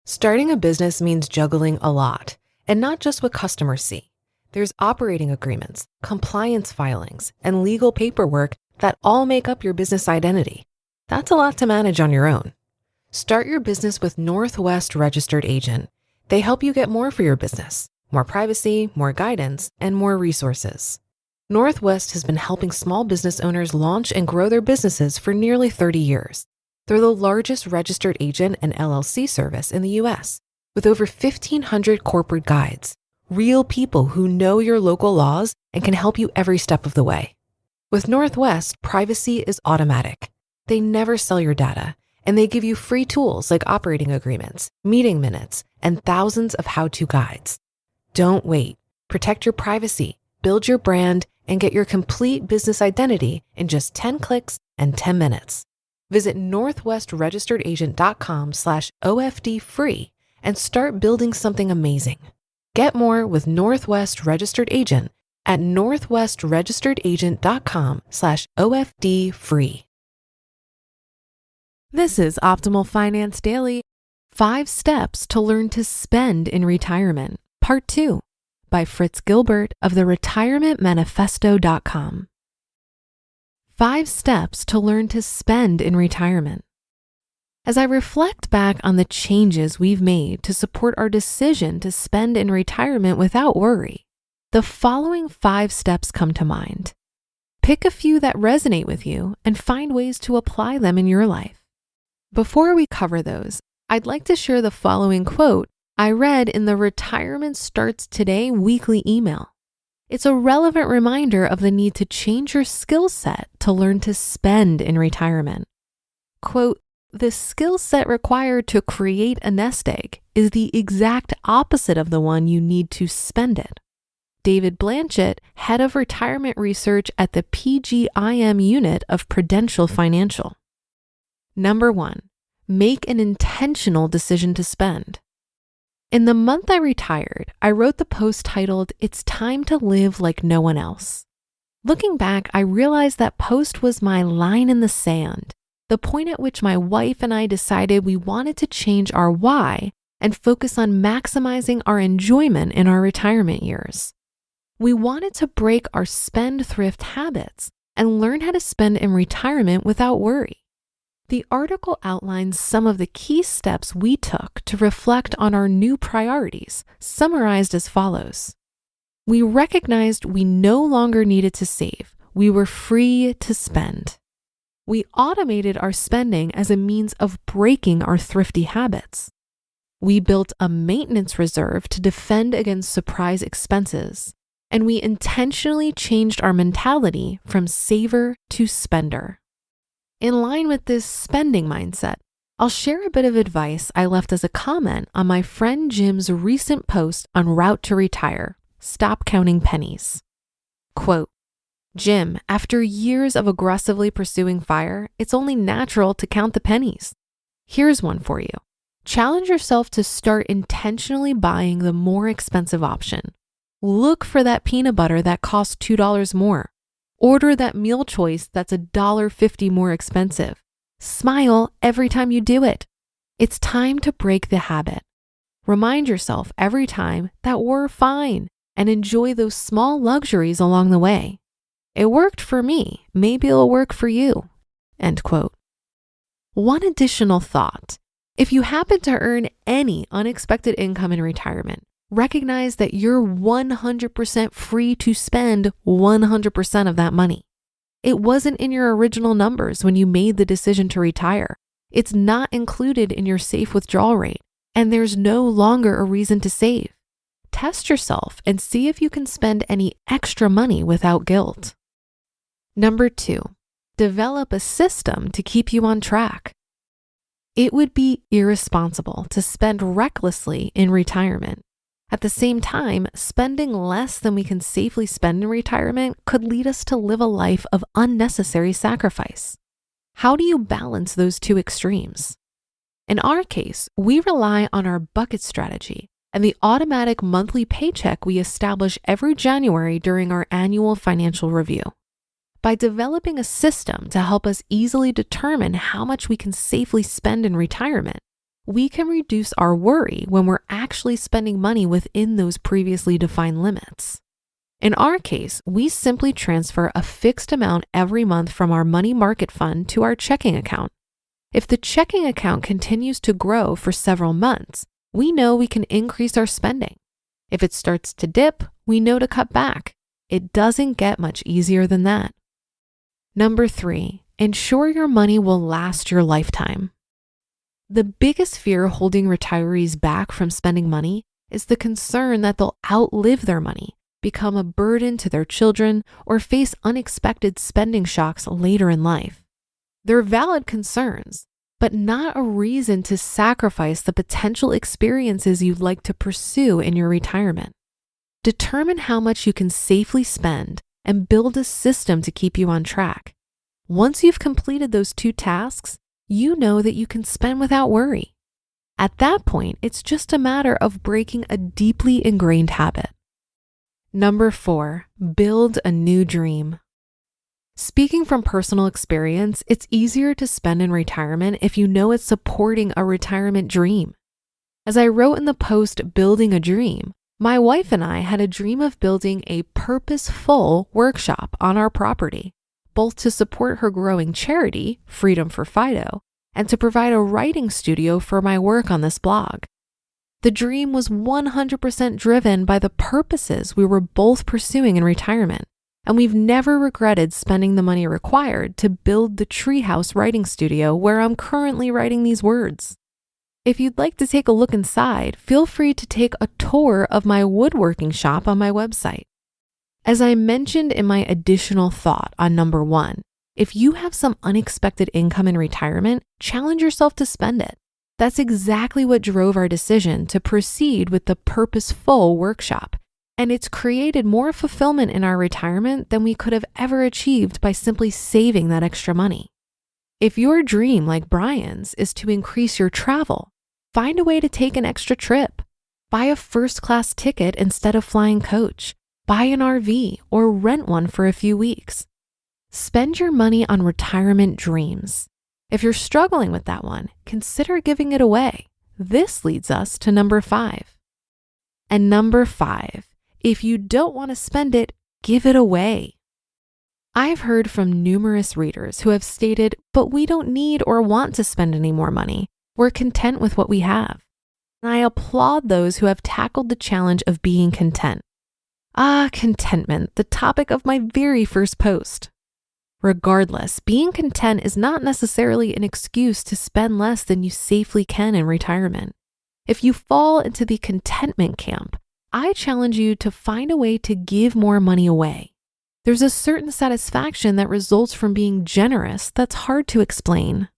Starting a business means juggling a lot, and not just what customers see. There's operating agreements, compliance filings, and legal paperwork that all make up your business identity. That's a lot to manage on your own. Start your business with Northwest Registered Agent. They help you get more for your business, more privacy, more guidance, and more resources. Northwest has been helping small business owners launch and grow their businesses for nearly 30 years. They're the largest registered agent and LLC service in the U.S., with over 1,500 corporate guides, real people who know your local laws and can help you every step of the way. With Northwest, privacy is automatic. They never sell your data, and they give you free tools like operating agreements, meeting minutes, and thousands of how-to guides. Don't wait. Protect your privacy, build your brand, and get your complete business identity in just 10 clicks and 10 minutes. Visit northwestregisteredagent.com/OFD-free and start building something amazing. Get more with Northwest Registered Agent at northwestregisteredagent.com/OFD-free. This is Optimal Finance Daily, 5 Steps to Learn to Spend in Retirement, Part 2, by Fritz Gilbert of theretirementmanifesto.com. 5 Steps to Learn to Spend in Retirement. As I reflect back on the changes we've made to support our decision to spend in retirement without worry, the following 5 steps come to mind. Pick a few that resonate with you and find ways to apply them in your life. Before we cover those, I'd like to share the following quote I read in the Retirement Starts Today weekly email. It's a relevant reminder of the need to change your skill set to learn to spend in retirement. Quote, "The skill set required to create a nest egg is the exact opposite of the one you need to spend it." David Blanchett, head of retirement research at the PGIM unit of Prudential Financial. Number 1, make an intentional decision to spend. In the month I retired, I wrote the post titled, "It's Time to Live Like No One Else." Looking back, I realized that post was my line in the sand, the point at which my wife and I decided we wanted to change our why and focus on maximizing our enjoyment in our retirement years. We wanted to break our spend-thrift habits and learn how to spend in retirement without worry. The article outlines some of the key steps we took to reflect on our new priorities, summarized as follows. We recognized we no longer needed to save. We were free to spend. We automated our spending as a means of breaking our thrifty habits. We built a maintenance reserve to defend against surprise expenses, and we intentionally changed our mentality from saver to spender. In line with this spending mindset, I'll share a bit of advice I left as a comment on my friend Jim's recent post on Route to Retire, Stop Counting Pennies. Quote, "Jim, after years of aggressively pursuing FIRE, it's only natural to count the pennies. Here's one for you. Challenge yourself to start intentionally buying the more expensive option. Look for that peanut butter that costs $2 more. Order that meal choice that's $1.50 more expensive. Smile every time you do it. It's time to break the habit. Remind yourself every time that we're fine and enjoy those small luxuries along the way. It worked for me. Maybe it'll work for you." End quote. One additional thought. If you happen to earn any unexpected income in retirement, recognize that you're 100% free to spend 100% of that money. It wasn't in your original numbers when you made the decision to retire. It's not included in your safe withdrawal rate, and there's no longer a reason to save. Test yourself and see if you can spend any extra money without guilt. Number 2, develop a system to keep you on track. It would be irresponsible to spend recklessly in retirement. At the same time, spending less than we can safely spend in retirement could lead us to live a life of unnecessary sacrifice. How do you balance those two extremes? In our case, we rely on our bucket strategy and the automatic monthly paycheck we establish every January during our annual financial review. By developing a system to help us easily determine how much we can safely spend in retirement, we can reduce our worry when we're actually spending money within those previously defined limits. In our case, we simply transfer a fixed amount every month from our money market fund to our checking account. If the checking account continues to grow for several months, we know we can increase our spending. If it starts to dip, we know to cut back. It doesn't get much easier than that. Number 3, ensure your money will last your lifetime. The biggest fear holding retirees back from spending money is the concern that they'll outlive their money, become a burden to their children, or face unexpected spending shocks later in life. They're valid concerns, but not a reason to sacrifice the potential experiences you'd like to pursue in your retirement. Determine how much you can safely spend and build a system to keep you on track. Once you've completed those 2 tasks, you know that you can spend without worry. At that point, it's just a matter of breaking a deeply ingrained habit. Number 4, build a new dream. Speaking from personal experience, it's easier to spend in retirement if you know it's supporting a retirement dream. As I wrote in the post, Building a Dream, my wife and I had a dream of building a purposeful workshop on our property, both to support her growing charity, Freedom for Fido, and to provide a writing studio for my work on this blog. The dream was 100% driven by the purposes we were both pursuing in retirement, and we've never regretted spending the money required to build the treehouse writing studio where I'm currently writing these words. If you'd like to take a look inside, feel free to take a tour of my woodworking shop on my website. As I mentioned in my additional thought on number 1, if you have some unexpected income in retirement, challenge yourself to spend it. That's exactly what drove our decision to proceed with the purposeful workshop, and it's created more fulfillment in our retirement than we could have ever achieved by simply saving that extra money. If your dream, like Brian's, is to increase your travel, find a way to take an extra trip. Buy a first-class ticket instead of flying coach. Buy an RV or rent one for a few weeks. Spend your money on retirement dreams. If you're struggling with that one, consider giving it away. This leads us to number 5. And number 5, if you don't want to spend it, give it away. I've heard from numerous readers who have stated, but we don't need or want to spend any more money. We're content with what we have. And I applaud those who have tackled the challenge of being content. Contentment, the topic of my very first post. Regardless, being content is not necessarily an excuse to spend less than you safely can in retirement. If you fall into the contentment camp, I challenge you to find a way to give more money away. There's a certain satisfaction that results from being generous that's hard to explain.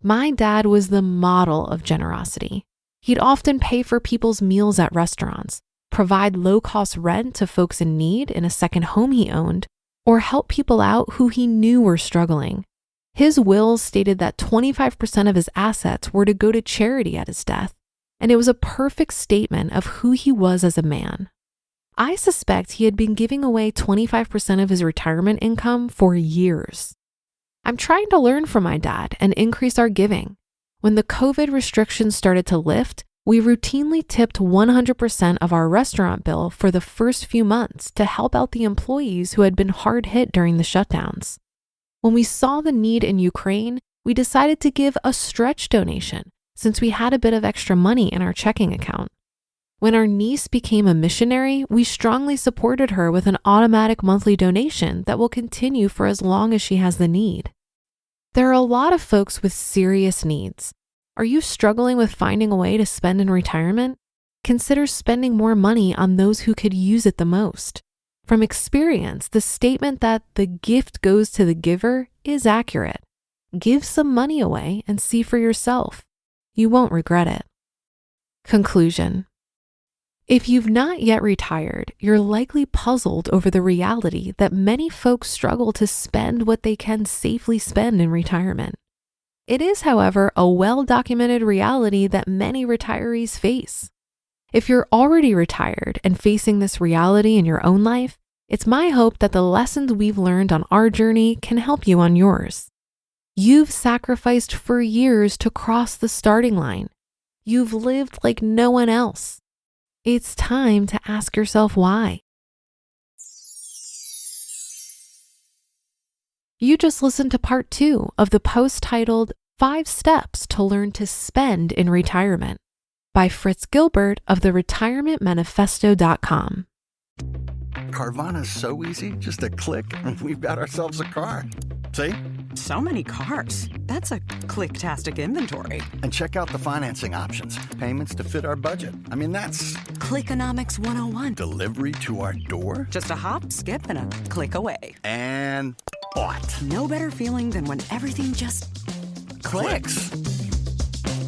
My dad was the model of generosity. He'd often pay for people's meals at restaurants, provide low-cost rent to folks in need in a second home he owned, or help people out who he knew were struggling. His will stated that 25% of his assets were to go to charity at his death, and it was a perfect statement of who he was as a man. I suspect he had been giving away 25% of his retirement income for years. I'm trying to learn from my dad and increase our giving. When the COVID restrictions started to lift, we routinely tipped 100% of our restaurant bill for the first few months to help out the employees who had been hard hit during the shutdowns. When we saw the need in Ukraine, we decided to give a stretch donation since we had a bit of extra money in our checking account. When our niece became a missionary, we strongly supported her with an automatic monthly donation that will continue for as long as she has the need. There are a lot of folks with serious needs. Are you struggling with finding a way to spend in retirement? Consider spending more money on those who could use it the most. From experience, the statement that the gift goes to the giver is accurate. Give some money away and see for yourself. You won't regret it. Conclusion. If you've not yet retired, you're likely puzzled over the reality that many folks struggle to spend what they can safely spend in retirement. It is, however, a well-documented reality that many retirees face. If you're already retired and facing this reality in your own life, it's my hope that the lessons we've learned on our journey can help you on yours. You've sacrificed for years to cross the starting line. You've lived like no one else. It's time to ask yourself why. You just listened to part 2 of the post titled 5 Steps to Learn to Spend in Retirement by Fritz Gilbert of theretirementmanifesto.com. Carvana's so easy, just a click and we've got ourselves a car. See? So many cars. That's a click-tastic inventory. And check out the financing options. Payments to fit our budget. I mean, that's Clickonomics 101. delivery to our door. Just a hop, skip, and a click away. And bought. No better feeling than when everything just clicks.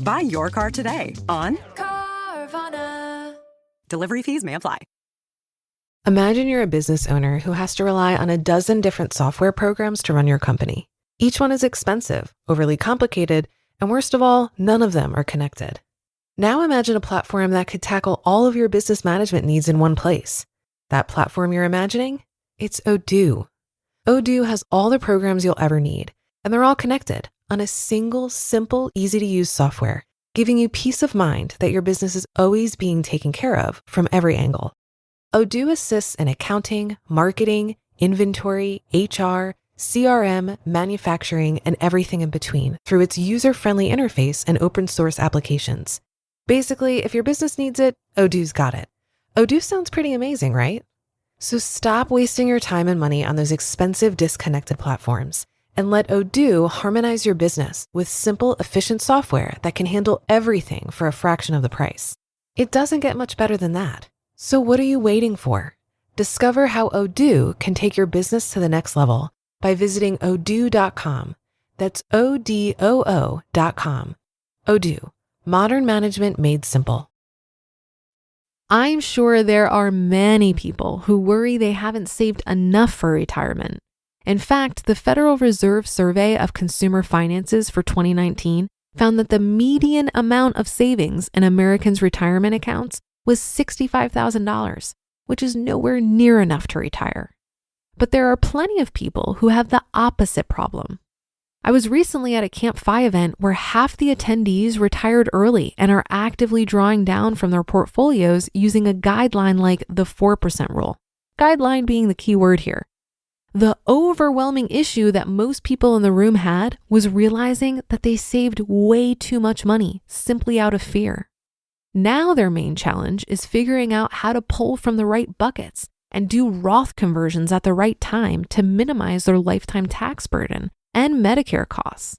Buy your car today on Carvana. Delivery fees may apply. Imagine you're a business owner who has to rely on a dozen different software programs to run your company. Each one is expensive, overly complicated, and worst of all, none of them are connected. Now imagine a platform that could tackle all of your business management needs in one place. That platform you're imagining? It's Odoo. Odoo has all the programs you'll ever need, and they're all connected on a single, simple, easy-to-use software, giving you peace of mind that your business is always being taken care of from every angle. Odoo assists in accounting, marketing, inventory, HR, CRM, manufacturing, and everything in between through its user-friendly interface and open source applications. Basically, if your business needs it, Odoo's got it. Odoo sounds pretty amazing, right? So stop wasting your time and money on those expensive, disconnected platforms and let Odoo harmonize your business with simple, efficient software that can handle everything for a fraction of the price. It doesn't get much better than that. So what are you waiting for? Discover how Odoo can take your business to the next level by visiting odoo.com. That's ODOO.com. Odoo, modern management made simple. I'm sure there are many people who worry they haven't saved enough for retirement. In fact, the Federal Reserve Survey of Consumer Finances for 2019 found that the median amount of savings in Americans' retirement accounts was $65,000, which is nowhere near enough to retire. But there are plenty of people who have the opposite problem. I was recently at a Camp F.I.R.E event where half the attendees retired early and are actively drawing down from their portfolios using a guideline like the 4% rule. Guideline being the key word here. The overwhelming issue that most people in the room had was realizing that they saved way too much money simply out of fear. Now their main challenge is figuring out how to pull from the right buckets and do Roth conversions at the right time to minimize their lifetime tax burden and Medicare costs.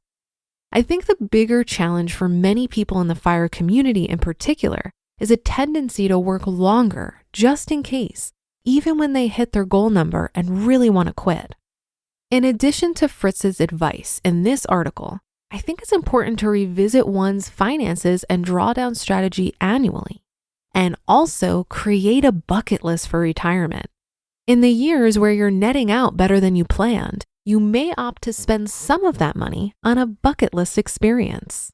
I think the bigger challenge for many people in the F.I.R.E community in particular is a tendency to work longer just in case, even when they hit their goal number and really want to quit. In addition to Fritz's advice in this article, I think it's important to revisit one's finances and drawdown strategy annually, and also create a bucket list for retirement. In the years where you're netting out better than you planned, you may opt to spend some of that money on a bucket list experience.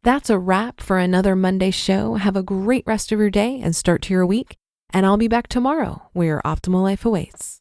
That's a wrap for another Monday show. Have a great rest of your day and start to your week, and I'll be back tomorrow where your optimal life awaits.